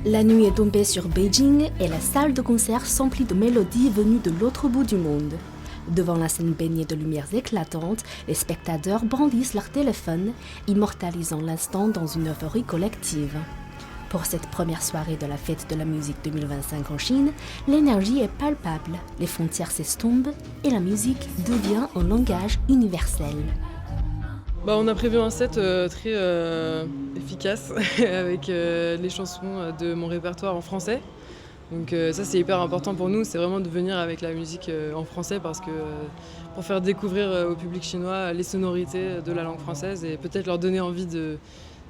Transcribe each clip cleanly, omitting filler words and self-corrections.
La nuit est tombée sur Beijing et la salle de concert s'emplit de mélodies venues de l'autre bout du monde. Devant la scène baignée de lumières éclatantes, les spectateurs brandissent leur téléphone, immortalisant l'instant dans une euphorie collective. Pour cette première soirée de la fête de la musique 2025 en Chine, l'énergie est palpable, les frontières s'estompent et la musique devient un langage universel. On a prévu un set très efficace avec les chansons de mon répertoire en français. Donc ça c'est hyper important pour nous, c'est vraiment de venir avec la musique en français parce que pour faire découvrir au public chinois les sonorités de la langue française et peut-être leur donner envie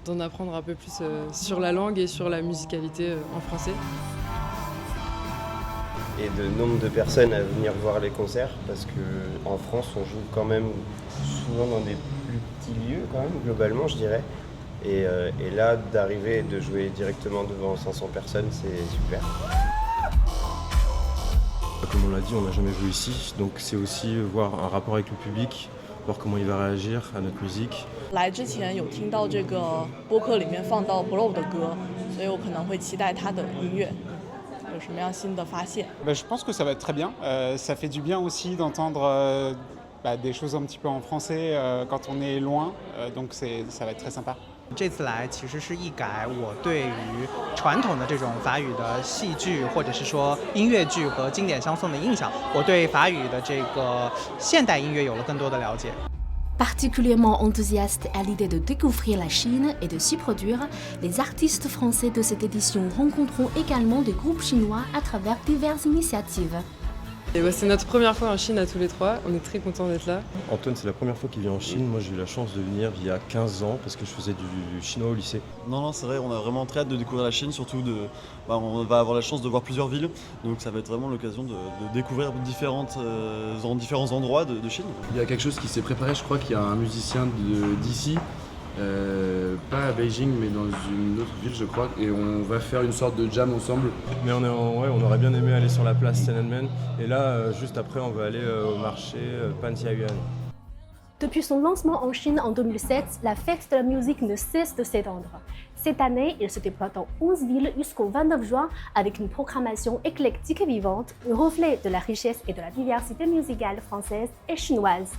d'en apprendre un peu plus sur la langue et sur la musicalité en français. Et de nombre de personnes à venir voir les concerts parce qu'en France on joue quand même souvent dans des plus petits lieux quand même, globalement je dirais. Et là d'arriver et de jouer directement devant 500 personnes c'est super. Comme on l'a dit, on n'a jamais joué ici, donc c'est aussi voir un rapport avec le public, voir comment il va réagir à notre musique. 来之前有听到这个播客里面放到 Blow 的歌，所以我可能会期待他的音乐有什么样新的发现。Je pense que ça va être très bien. Ça fait du bien aussi d'entendre des choses un petit peu en français quand on est loin, donc ça va être très sympa. 这次来其实是一改我对于传统的这种法语的戏剧或者是说音乐剧和经典相送的印象，我对法语的这个现代音乐有了更多的了解。Particulièrement enthousiastes à l'idée de découvrir la Chine et de s'y produire, les artistes français de cette édition rencontreront également des groupes chinois à travers diverses initiatives. Et c'est notre première fois en Chine à tous les trois, on est très contents d'être là. Antoine, c'est la première fois qu'il vient en Chine. Moi, j'ai eu la chance de venir il y a 15 ans parce que je faisais du chinois au lycée. Non, c'est vrai, on a vraiment très hâte de découvrir la Chine, surtout on va avoir la chance de voir plusieurs villes, donc ça va être vraiment l'occasion de découvrir différents endroits de Chine. Il y a quelque chose qui s'est préparé, je crois qu'il y a un musicien d'ici, pas à Beijing mais dans une autre ville je crois, et on va faire une sorte de jam ensemble. Mais on aurait bien aimé aller sur la place Tiananmen et là, juste après, on va aller au marché Pantiayuan. Depuis son lancement en Chine en 2007, la fête de la musique ne cesse de s'étendre. Cette année, il se déploie dans 11 villes jusqu'au 29 juin avec une programmation éclectique et vivante, un reflet de la richesse et de la diversité musicale française et chinoise.